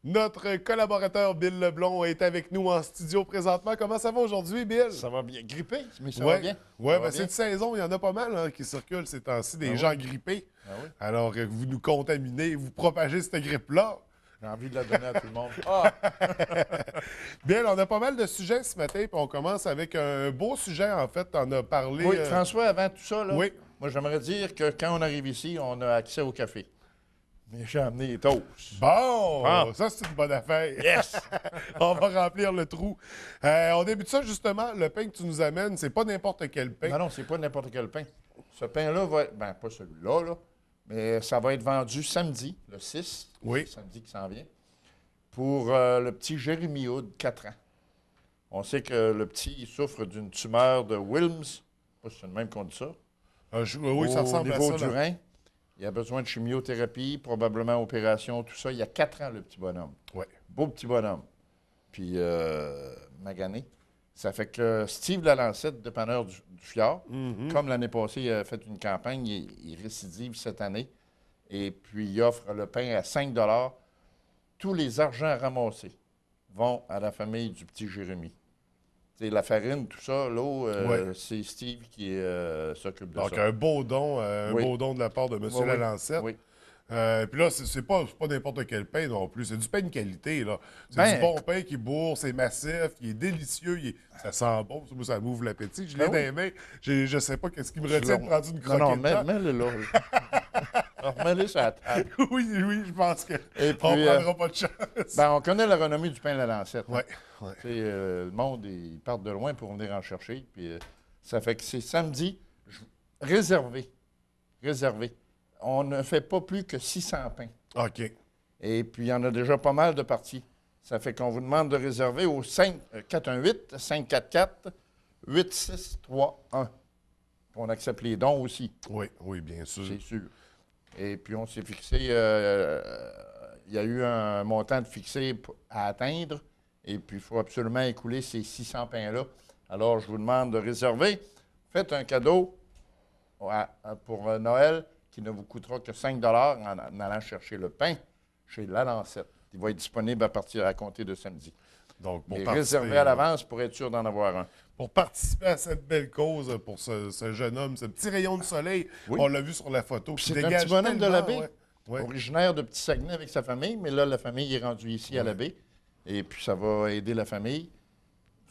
Notre collaborateur Bill Leblond est avec nous en studio présentement. Comment ça va aujourd'hui, Bill? Ça va bien. Grippé, mais ça va bien. Oui, Ça va c'est bien. de saison. Il y en a pas mal qui circulent ces temps-ci, des Ben gens oui. grippés. Ben oui. Alors, vous nous contaminez, vous propagez cette grippe-là. J'ai envie de la donner à tout le monde. Ah! Bill, on a pas mal de sujets ce matin, puis on commence avec un beau sujet, en fait. On a parlé... Oui, François, avant tout ça, là, Oui. moi, j'aimerais dire que quand on arrive ici, on a accès au café. Mais j'ai amené les toasts. Bon, Ah. ça c'est une bonne affaire. Yes! On va remplir le trou. On débute ça justement, le pain que tu nous amènes, c'est pas n'importe quel pain. Non, non, c'est pas n'importe quel pain. Ce pain-là va être... Ben, pas celui-là, là, mais ça va être vendu samedi, le 6. Oui. C'est samedi qui s'en vient. Pour le petit Jérémy Hood, 4 ans. On sait que le petit, il souffre d'une tumeur de Wilms. Je sais pas si c'est le même qu'on dit ça. Oui, ça ressemble à Au niveau ça. du rein. Il a besoin de chimiothérapie, probablement opération, tout ça. Il y a 4 ans, le petit bonhomme. Oui. Beau petit bonhomme. Puis, magané. Ça fait que Steve Lalancette, dépanneur du Fjord, comme l'année passée, il a fait une campagne, il récidive cette année. Et puis, il offre le pain à 5 $. Tous les argents ramassés vont à la famille du petit Jérémy. C'est la farine, tout ça, l'eau, c'est Steve qui s'occupe de Donc, ça. un beau don Oui. de la part de M. Oui, oui. Lalancette. Oui. Puis là, c'est pas n'importe quel pain non plus. C'est du pain de qualité, là. C'est Ben, du bon pain qui bourre, c'est massif, il est délicieux, ça sent bon. Moi, ça m'ouvre l'appétit. Je l'ai Ben dans oui. les mains. Je sais pas qu'est-ce qui me retient de prendre une croquette. Non, dedans. mets-le là. Remets-le sur la table. Oui, je pense que Et on puis, prendra pas de chance. Ben, on connaît la renommée du pain Lalancette. Oui, Tu sais, le monde, ils partent de loin pour venir en chercher. Puis, ça fait que c'est samedi, réservé. Réservé. On ne fait pas plus que 600 pains. OK. Et puis, il y en a déjà pas mal de parties. Ça fait qu'on vous demande de réserver au 418-544-8631. On accepte les dons aussi, Oui, bien sûr. c'est sûr. Et puis, on s'est fixé, il y a eu un montant de fixé à atteindre. Et puis, il faut absolument écouler ces 600 pains-là. Alors, je vous demande de réserver. Faites un cadeau pour Noël qui ne vous coûtera que 5 $ en allant chercher le pain chez Lalancette. Il va être disponible à compter de samedi. Donc, Et réservé à l'avance pour être sûr d'en avoir un. Pour participer à cette belle cause, pour ce jeune homme, ce petit rayon de soleil, Oui. on l'a vu sur la photo. Puis qui c'est un dégage petit bonhomme de tellement, la baie, ouais. originaire de Petit Saguenay avec sa famille, mais là, la famille est rendue ici à la baie. Et puis, ça va aider la famille.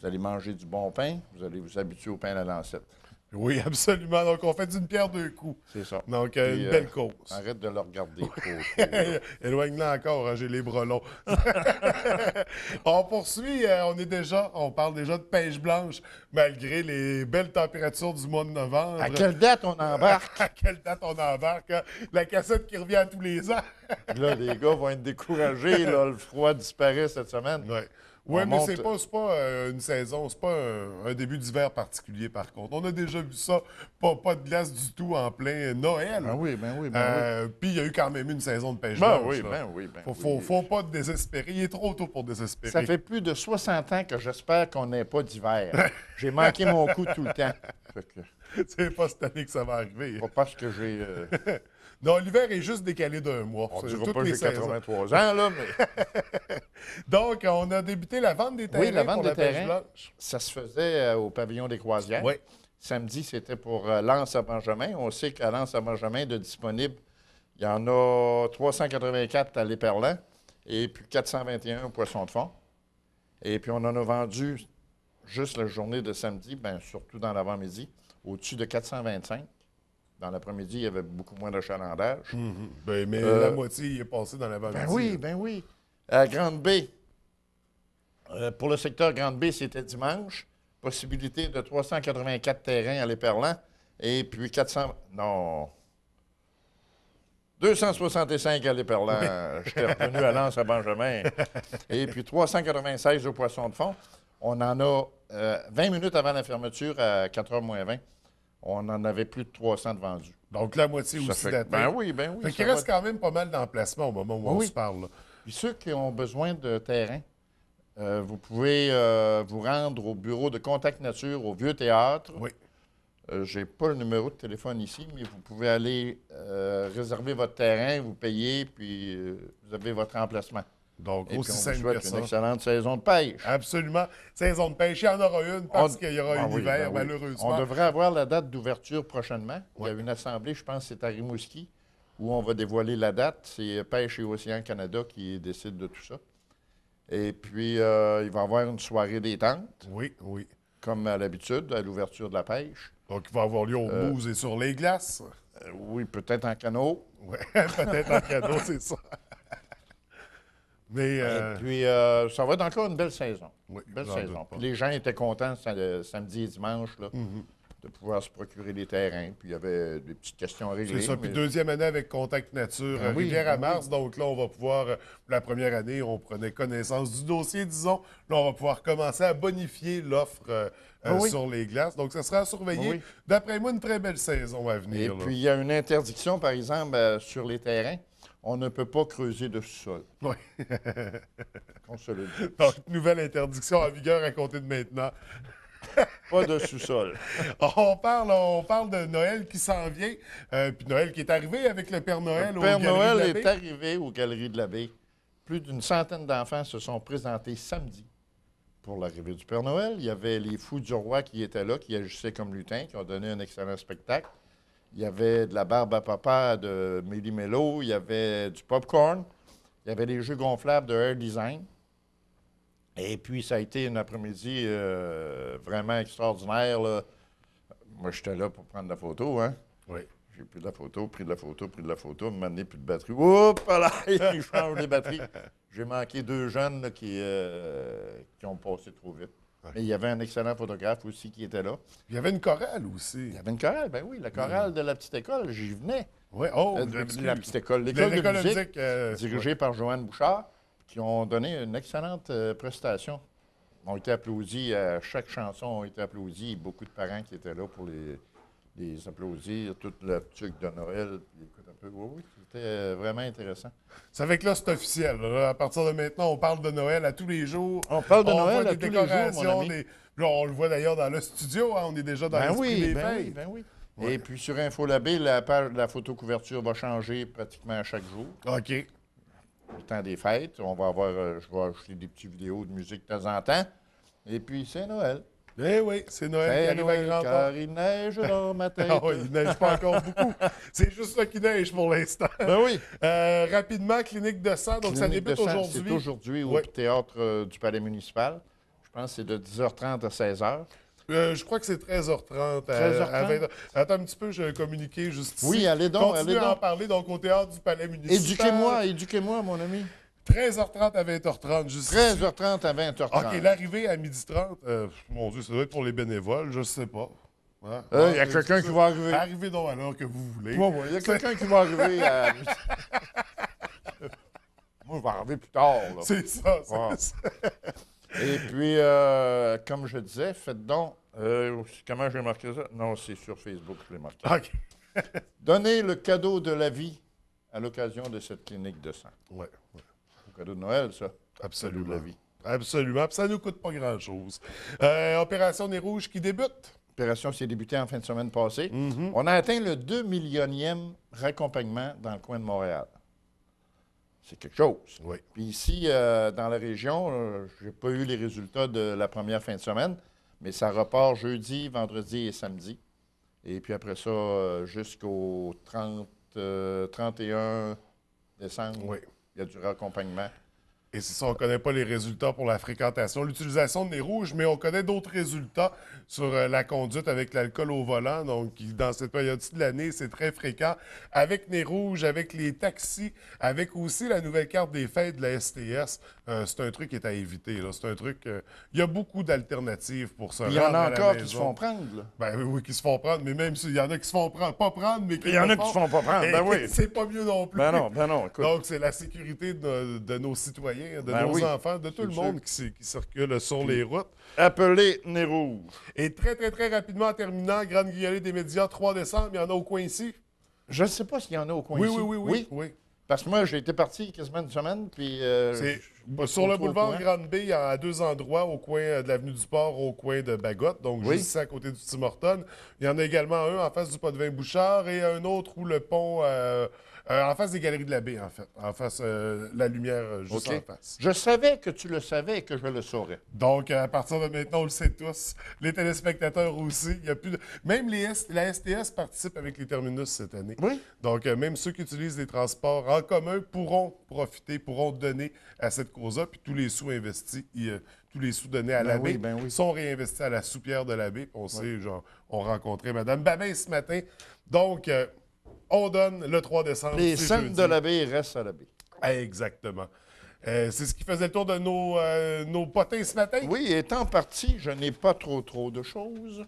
Vous allez manger du bon pain, vous allez vous habituer au pain à la lancette. Oui, absolument. Donc, on fait d'une pierre deux coups. C'est ça. Donc, Puis, une belle cause. Arrête de le regarder trop. Éloigne-la encore, hein, j'ai les bras longs. On poursuit, on parle déjà de pêche blanche, malgré les belles températures du mois de novembre. À quelle date on embarque? À quelle date on embarque? Hein? La cassette qui revient à tous les ans. Là, les gars vont être découragés. Là, le froid disparaît cette semaine. Oui, On mais monte- c'est pas une saison, c'est pas un début d'hiver particulier, par contre. On a déjà vu ça, pas de glace du tout en plein Noël. Ben oui. Puis il y a eu quand même une saison de pêche Ben blanche. oui, là. ben oui. Faut pas désespérer. Il est trop tôt pour désespérer. Ça fait plus de 60 ans que j'espère qu'on n'ait pas d'hiver. J'ai manqué mon coup tout le temps. Fait que, C'est pas cette année que ça va arriver. pas parce que j'ai... Non, l'hiver est juste décalé d'un mois. on C'est dira toutes pas que les j'ai saisons. 83 ans, là, mais Donc, on a débuté la vente des terrains oui, la vente pour des la pêche terrains, blanche. ça se faisait au pavillon des Croisières. Oui. Samedi, c'était pour l'Anse à Benjamin. On sait qu'à l'Anse à Benjamin, de disponibles, il y en a 384 à l'Éperlan et puis 421 au Poisson de fond. Et puis, on en a vendu juste la journée de samedi, bien, surtout dans l'avant-midi, au-dessus de 425. Dans l'après-midi, il y avait beaucoup moins d'achalandage. Mais la moitié y est passée dans l'avant-midi. Ben oui. À Grande-Baie, pour le secteur Grande-Baie, c'était dimanche. Possibilité de 384 terrains à l'Éperlan. Et puis 265 à l'Éperlan. J'étais revenu à Lens à Benjamin. Et puis 396 au Poisson de fond. On en a 20 minutes avant la fermeture, à 4h moins 20. On en avait plus de 300 de vendus. Donc, la moitié Ça aussi fait- d'atteint. Ben oui. Fait qu'il reste quand même pas mal d'emplacements au moment où on Oui. se parle. Là. Puis ceux qui ont besoin de terrain, vous pouvez vous rendre au bureau de Contact Nature au Vieux Théâtre. Oui. Je n'ai pas le numéro de téléphone ici, mais vous pouvez aller réserver votre terrain, vous payez, puis vous avez votre emplacement. Donc, Et puis, aussi on vous simple que souhaite ça. une excellente saison de pêche. Absolument. Saison de pêche, il y en aura une parce qu'il y aura un oui, hiver, ben oui. malheureusement. On devrait avoir la date d'ouverture prochainement. Il y a Ouais. une assemblée, je pense, c'est à Rimouski, où on va dévoiler la date. C'est Pêche et Océan Canada qui décide de tout ça. Et puis, il va y avoir une soirée détente, Oui, oui. comme à l'habitude, à l'ouverture de la pêche. Donc, il va avoir lieu au Bouze et sur les glaces. Oui, peut-être en canot. Oui, peut-être en cadeau, c'est ça. Mais, Et puis, ça va être encore une belle saison. oui, Belle j'en saison. doute pas. Puis les gens étaient contents samedi et dimanche là, de pouvoir se procurer des terrains. Puis il y avait des petites questions à régler. C'est ça. Puis mais- deuxième année avec Contact Nature, Ben oui, Rivière à ben Mars. Donc là, on va pouvoir, la première année, on prenait connaissance du dossier, disons. Là, on va pouvoir commencer à bonifier l'offre Ben oui. sur les glaces. Donc, ça sera à surveiller. Ben oui. D'après moi, une très belle saison à Et venir. là. puis, il y a une interdiction, par exemple, sur les terrains. On ne peut pas creuser de sous-sol. Oui. On se le dit. Donc, nouvelle interdiction en vigueur à compter de maintenant. Pas de sous-sol. On parle de Noël qui s'en vient, puis Noël qui est arrivé avec le Père Noël Le aux Père Galeries Noël de la est Baie. arrivé aux Galeries de la Baie. Plus d'une centaine d'enfants se sont présentés samedi pour l'arrivée du Père Noël. Il y avait les Fous du Roi qui étaient là, qui agissaient comme lutins, qui ont donné un excellent spectacle. Il y avait de la barbe à papa de Mélie Mello. Il y avait du popcorn. Il y avait des jeux gonflables de Air Design. Et puis, ça a été un après-midi vraiment extraordinaire, là. Moi, j'étais là pour prendre la photo, hein. Oui. J'ai pris de la photo, pris de la photo, pris de la photo, m'a donné plus de batterie. Oups, là, ils changent les batteries. J'ai manqué deux jeunes là, qui ont passé trop vite. Ouais. Mais il y avait un excellent photographe aussi qui était là. Il y avait une chorale aussi. Il y avait une chorale, ben oui, la chorale de la petite école, j'y venais. Oui, oh, La petite école, l'école de musique, ouais. dirigée par Joanne Bouchard, qui ont donné une excellente prestation. Ils ont été applaudis, chaque chanson a été applaudie. Beaucoup de parents qui étaient là pour les applaudir, tout le truc de Noël. Puis, écoute un peu, oui, c'était vraiment intéressant. Ça fait que là, c'est officiel. Là. À partir de maintenant, on parle de Noël à tous les jours. On parle de Noël voit à des tous les jours, mon décorations, ami. Là, on le voit d'ailleurs dans le studio. Hein, on est déjà dans Ben l'esprit oui, des ben fêtes. oui, ben oui. Ouais. Et puis sur InfoLabé, la page de la photocouverture va changer pratiquement à chaque jour. OK. Le temps des fêtes, on va avoir, je vais ajouter des petites vidéos de musique de temps en temps. Et puis c'est Noël. Eh oui, c'est Noël qui C'est arrive Noël, à grand car pas. il neige dans ma tête. Ah oui, il neige pas encore beaucoup. C'est juste là qu'il neige pour l'instant. Ben oui. Rapidement, clinique de sang. Donc, ça Clinique de débute sang, aujourd'hui. C'est aujourd'hui au Ouais. théâtre du Palais municipal. Je pense que c'est de 10h30 à 16h. Je crois que c'est 13h30 à 13h30. 20h. Attends un petit peu, je vais communiquer juste ici. Oui, allez donc, Continuez allez à en donc. parler donc au théâtre du Palais municipal. Éduquez-moi, mon ami. 13h30 à 20h30, juste ici. 13h30 à 20h30. OK, l'arrivée à 12h30, mon Dieu, ça doit être pour les bénévoles, je sais pas. Hein? Il y a quelqu'un qui va arriver. Arrivez donc à l'heure que vous voulez. Bon, il y a quelqu'un qui va arriver à... Moi, je vais arriver plus tard, là. C'est ça, c'est Ouais. ça. Et puis, comme je disais, faites donc... comment j'ai marqué ça? Non, c'est sur Facebook que je l'ai marqué. OK. Donnez le cadeau de la vie à l'occasion de cette clinique de sang. Ouais, ouais. Le cadeau de Noël, ça. Absolument. Cadeau de la vie. Absolument. Puis ça ne nous coûte pas grand-chose. Opération Nez Rouges qui débute. L'opération s'est débutée en fin de semaine passée. Mm-hmm. On a atteint le 2 millionième raccompagnement dans le coin de Montréal. C'est quelque chose. Oui. Puis ici, dans la région, je n'ai pas eu les résultats de la première fin de semaine, mais ça repart jeudi, vendredi et samedi. Et puis après ça, jusqu'au 31 décembre, Oui. il y a du raccompagnement. Et c'est ça, on ne connaît pas les résultats pour la fréquentation, l'utilisation de nez rouge, mais on connaît d'autres résultats sur la conduite avec l'alcool au volant. Donc, dans cette période-ci de l'année, c'est très fréquent. Avec nez rouge, avec les taxis, avec aussi la nouvelle carte des fêtes de la STS, c'est un truc qui est à éviter. Là. C'est un truc... il y a beaucoup d'alternatives pour se Puis il y en rendre a à la encore qui maison. se font prendre, là. Ben oui, qui se font prendre, mais même s'il y en a qui se font prendre, pas prendre, mais qui Il y en le a qui se font pas prendre, ben oui. C'est pas mieux non plus. Ben non, écoute. Donc, c'est la sécurité de nos citoyens, de Ben nos oui, enfants, de tout le c'est monde qui circule sur les routes. Appelez Nez Rouge. Et très, très, très rapidement, en terminant, grande guillolée des médias, 3 décembre, il y en a au coin ici. Je ne sais pas s'il y en a au coin Oui, ici. oui. Parce que moi, j'ai été parti quasiment une semaine, puis... C'est je- sur le trop au boulevard courant. Grande-Bay, à 2 endroits, au coin de l'avenue du Port, au coin de Bagotte, donc Oui. juste ici à côté du Tim Hortons. Il y en a également un en face du Pot-de-Vin Bouchard et un autre où le pont En face des Galeries de la Baie, en fait. En face, la lumière juste OK. en face. Je savais que tu le savais et que je le saurais. Donc, à partir de maintenant, on le sait tous. Les téléspectateurs aussi. Il y a plus de... Même la STS participe avec les terminus cette année. Oui. Donc, même ceux qui utilisent les transports en commun pourront profiter, pourront donner à cette cause-là. Puis tous les sous investis, tous les sous donnés à Ben l'abbé oui, ben oui. sont réinvestis à la soupière de l'abbé. On sait, genre, on rencontrait Mme Babin ce matin. Donc, on donne le 3 décembre. Les c'est scènes jeudi. de l'abbé restent à l'abbé. Exactement. C'est ce qui faisait le tour de nos potins ce matin. Oui, étant parti, je n'ai pas trop de choses.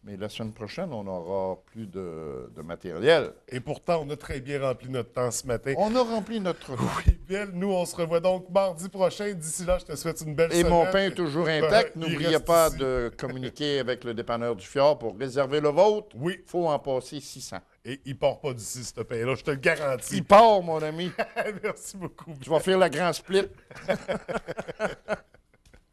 Mais la semaine prochaine, on aura plus de matériel. Et pourtant, on a très bien rempli notre temps ce matin. On a rempli notre... Oui, Bill, nous, on se revoit donc mardi prochain. D'ici là, je te souhaite une belle Et semaine. mon pain est toujours intact. Il N'oubliez reste pas ici. de communiquer avec le dépanneur du Fjord pour réserver le vôtre. Oui, Il faut en passer 600. et il part pas d'ici, ce pain-là, je te le garantis. Il part, mon ami. Merci beaucoup. Tu vas faire la grand split.